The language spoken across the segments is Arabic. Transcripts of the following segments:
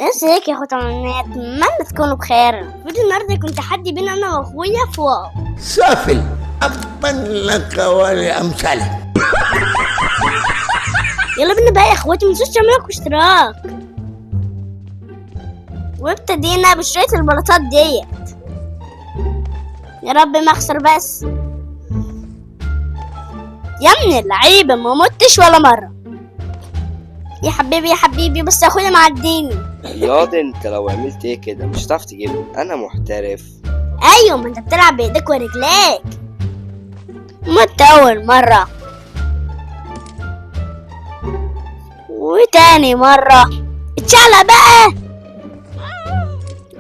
ازيك يا ختامات؟ اتمنى تكونوا بخير. فيديو النهارده يكون تحدي بين انا واخويا في واو. سافل أبا لك ولأمثالك. يلا بينا بقى يا اخواتي، متنسوش تعملوا اشتراك. وابتدينا بشوية البلاطات ديت. يا رب ما اخسر بس. يا ابن اللعيبة ما متش ولا مرة. يا حبيبي يا حبيبي، بس اخويا معديني. ياض انت لو عملت ايه كده مش هتعرف تجيبني، انا محترف. ايوه، ما انت بتلعب بايديك ورجليك. مت اول مرة وتاني مرة، اتشعلق بقى.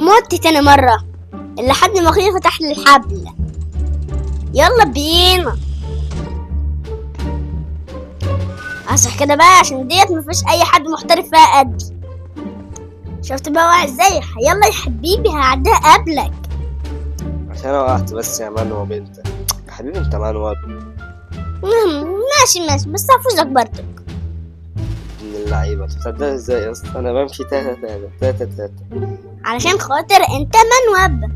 مت تاني مرة لحد ما اخويا فتح لي الحبل. يلا بينا اصح كده بقى، عشان ديت مفيش اي حد محترف فيها قدي. شفت بقى واقع ازاي؟ يلا يا حبيبي هعديها قبلك. عشان انا وقعت بس يا منوب. انت يا حبيبي انت منوب. ماشي بس هفوزك برضك. من اللعيبه تصدق ازاي يا اسطى؟ انا بمشي تاتا علشان خاطر انت منوب.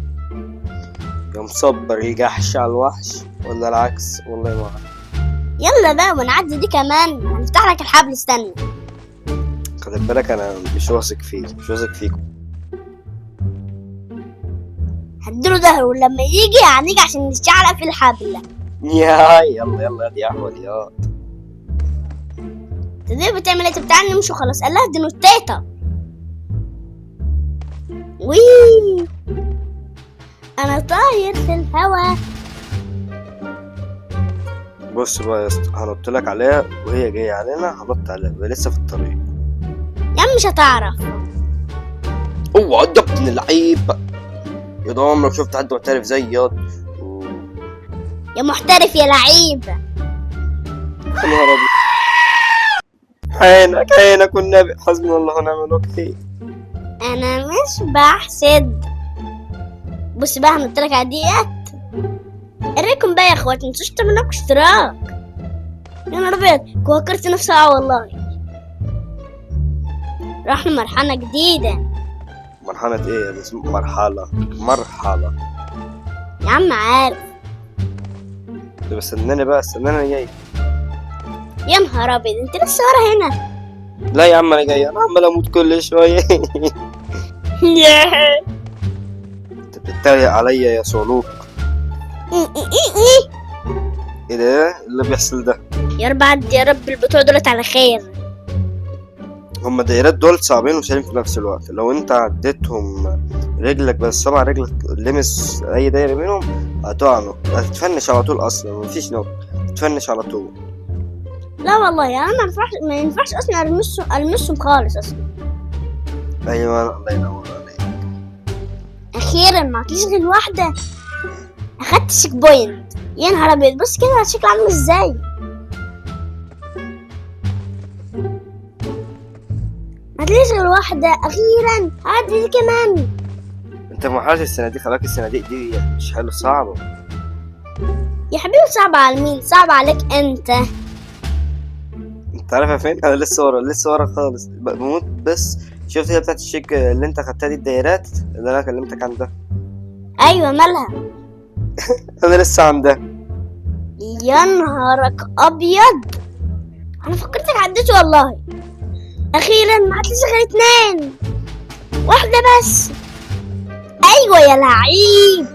يا مصبر الجحش على الوحش ولا العكس؟ والله ما اعرف. يلا بقى ونعدي دي كمان، هنفتح لك الحبل. استنى خد بالك انا مش واثق فيكم. هديله ظهره ولما يجي هنيجي عشان نشعلق في الحبل. يلا يا احمد يا تدري بتعمل ايه؟ بتاعنا نمشي وخلاص. قال لها دي نوتيتا. وي انا طاير في الهوا. بص بقى يا اسطى، هنط لك عليها وهي جايه علينا هنط عليها، وهي لسه في الطريق. يا عم مش هتعرف. اوعى يا ابن اللعيب. يا ده عمرك شفت حد محترف زي ياض؟ يا محترف يا لعيب. يا نهار ابيض. عينك والنبي، حسبنا الله ونعم الوكيل. انا مش بحسد. بص بقى هنط لك على ديت. اريكم بقى يا اخواتي، متنسوش تعملوا اشتراك. يا نهار ابيض، فكرت نفسي والله. رحنا مرحلة جديدة. مرحلة ايه؟ مرحلة يا عم عارف. بس استناني جاي. يا نهار ابيض، انت لسه ورا هنا؟ لا يا عم انا جاي، انا عمال اموت كل شوية. انت بتتريق عليا يا صعلوك. ايه ده اللي بيحصل ده؟ يا رب عدي يا رب البتوع دولت على خير. هما الدايرات دول صعبين وسهلين في نفس الوقت. لو انت عديتهم رجلك بس، صبع رجلك لمس اي دايره منهم هتقع نط، هتتفنش على طول. اصلا مفيش نط، تفنش على طول. لا والله يا انا ما ينفعش اصلا المسهم خالص اصلا. ايوه الله ينور عليك. اخيرا ما عطيش غير واحده. اخدت شيك بوينت. يا نهار ابيض، بص كده شكله عامل ازاي. هتلاقيش غير واحدة. أخيرا عدي دي كمان. انت في مرحلة الصناديق، خلاك الصناديق دي مش حلو، صعبة يا حبيبي. صعبة على مين؟ صعبة عليك انت. انت عارفها فين؟ انا لسه ورا خالص، بموت. بس شفت هي بتاعت الشيك اللي انت خدتها دي، الدايرات اللي انا كلمتك عنها؟ ايوه مالها؟ انا لسه عندها. يا نهارك ابيض، انا فكرتك عديت والله. اخيرا ما عدتش غير 2، واحدة بس. ايوه يا لعيب.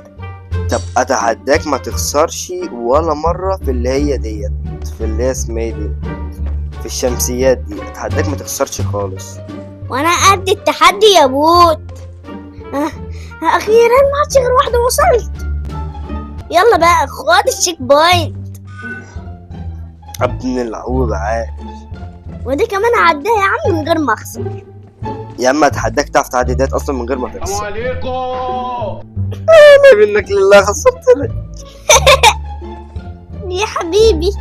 طب اتحداك ما تخسرش ولا مرة في اللي هي ديت، في اللي هي اسمها دي، في الشمسيات دي. اتحداك ما تخسرش خالص. وانا قد التحدي يا بوت. اخيرا ما عادش غير واحدة وصلت. يلا بقى خد الشيك بوينت. ابن العوب عاش. ودي كمان هعديها يا عم من غير ما اخسر. يا اما اتحداك تعرف تعدي ديت اصلا من غير ما تخسر. السلام عليكم. انا منك لله خسرتني. يا حبيبي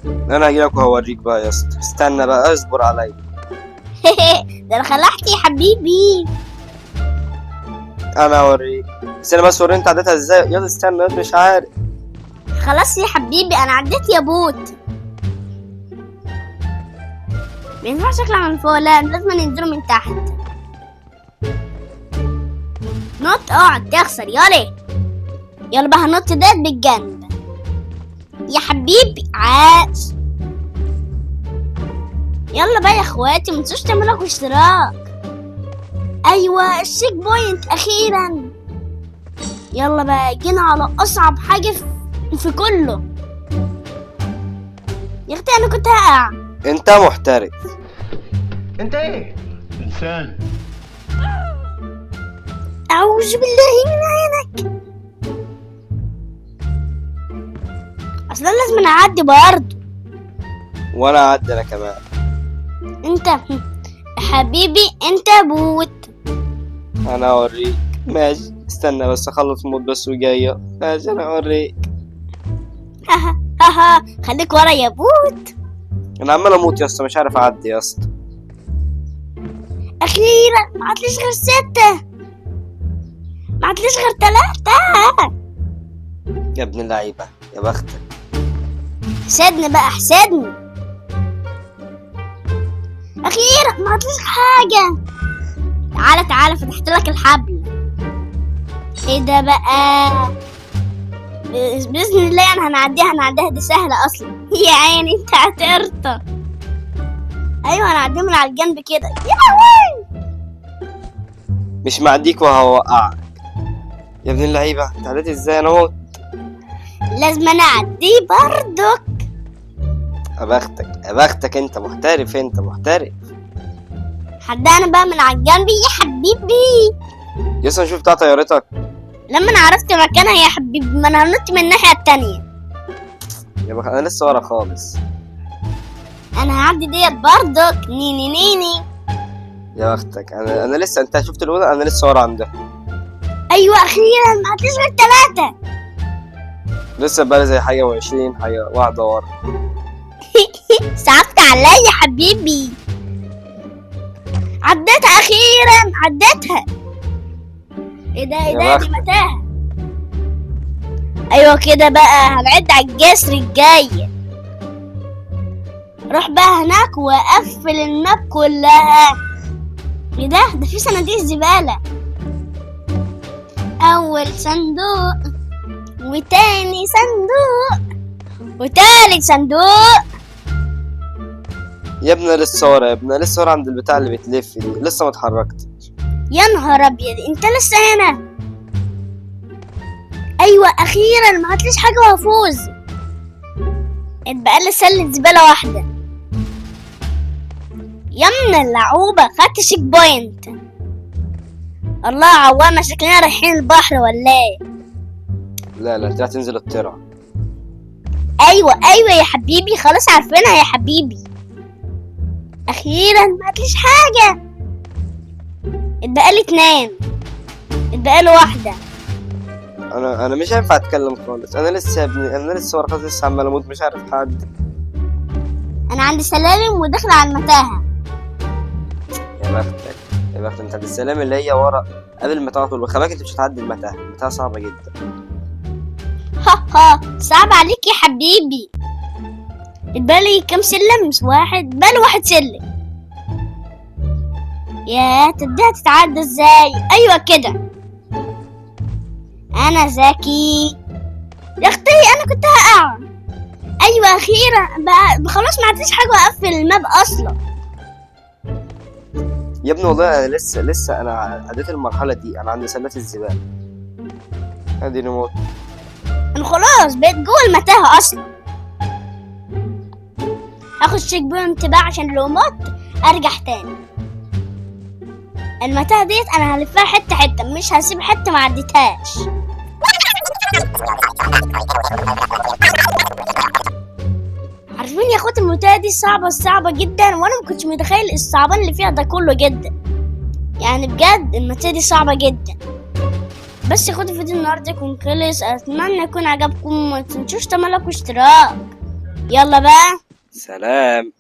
انا هجيلك وهوريك بقى يا اسطى. استنى بقى، اصبر عليا. ده انا خلعت يا حبيبي. انا هوريك، بس انا بس وريني انت عديتها ازاي. يلا استنى، مش عارف. خلاص يا حبيبي انا عديت يا بوت. مينفعش اطلع من فوق، لا لازم ننزله من تحت. نط، اقعد تخسر يلا. يلا بقى هنط ديت بالجنب يا حبيبي، عاش. يلا بقى يا اخواتي متنسوش تعملوا اشتراك. ايوه الشيك بوينت اخيرا. يلا بقى جينا على اصعب حاجه في كله. يا اختي انا كنت هقع. انت محترف. انت ايه؟ إنسان. اعوذ بالله من عينك. اصلا لازم اعدي برضه. وانا اعدي انا كمان. انت حبيبي انت بوت. انا اوريك. ماشي استنى بس اخلص مود بس وجايه. ماشي انا اوريك. هاها خليك ورا يا بوت. انا عمال اموت يا اسطى، مش عارف اعدي يا اسطى. اخيرا ما عدليش غير 6، ما عدليش غير 3. يا ابن اللعيبه يا بختك. احسدني بقى احسدني. اخيرا ما عدليش حاجه. تعالى تعالى فتحت لك الحبل. ايه ده بقى؟ باذن الله يعني هنعديها دي سهله اصلا. يا عيني انت هتقرطه. ايوه هنعديها من على الجنب كده. يا لهوي مش معديك وهوقعك يا ابن اللعيبه. انت عديت ازاي؟ انا اهو. لازم انا اعديه برضك. يا بختك يا بختك، انت محترف انت محترف. حدانا بقى من على الجنب يا حبيبي. يسا نشوف بتاع طيارتك. لما انا عرفت مكانها يا حبيبي ما انا هنط من الناحيه التانية. يا بخ... انا لسه ورا خالص. انا هعدي ديت برضك. نيني نيني. يا بختك. انا لسه، انت شفت الاولى، انا لسه ورا عندها. ايوه اخيرا ما عدتش غير 3. لسه بقى زي حاجه و20 حاجه واحده ورا. صعبت عليا يا حبيبي. عديتها اخيرا عديتها. ايه ده ايه ده؟ دي متاهه. ايوه كده بقى هنعد على الجسر الجاي. روح بقى هناك وقفل الماب كلها. ايه ده؟ ده في صناديق زباله. اول صندوق وتاني صندوق وتالت صندوق. يا ابني لسه ورا، يا ابني لسه ورا عند البتاع اللي بتلف دي، لسه ما اتحركتش. يا نهار ابيض انت لسه هنا. ايوه اخيرا ما عدتليش حاجه وهفوز. اتبقى لي سله زباله واحده. يا من اللعوبه خدت شيك بوينت. الله عوامه شكلنا رايحين البحر ولا ايه؟ لا انت هتنزل الترع. ايوه يا حبيبي خلاص عارفينها يا حبيبي. اخيرا ما عدتليش حاجه. اتبقى لي 2، اتبقى لي 1. انا مش هينفع اتكلم خالص. انا لسه يا ابني، انا لسه ورا خالص، لسه عمال اموت مش عارف حد. انا عندي سلالم وداخله على المتاهه. يا بختك يا بختك. انت عند السلام اللي هي ورا قبل ما تعطل، وخلاك انت مش هتعدي المتاهه. المتاهه صعبه جدا. ها صعب عليك يا حبيبي. اتبالي كام سلم؟ 1 بالي 1 سلم. يا تبدأ تتعدى ازاي؟ ايوه كده. انا ذكي يا اختي. انا كنت هقع. ايوه اخيرا بقى خلاص ما عدتش حاجه واقفل الماب اصلا. يا ابني والله انا لسه انا عديت المرحله دي. انا عند سلات الزباله. اديني موت. انا خلاص بقيت جوه المتاهه اصلا. هاخد شيك بوينت بقى عشان لو مت ارجع تاني. المتاهه ديت انا هلفها حته حته، مش هسيب حته ما عديتهاش. عارفين يا اخواتي المتاهه دي صعبه جدا، وانا ما كنتش متخيل الصعبان اللي فيها ده كله جدا. يعني بجد المتاهه دي صعبه جدا. بس يا اخواتي فيديو النهارده يكون خلص. اتمنى يكون عجبكم. ما تنسوش تعملوا اشتراك. يلا بقى سلام.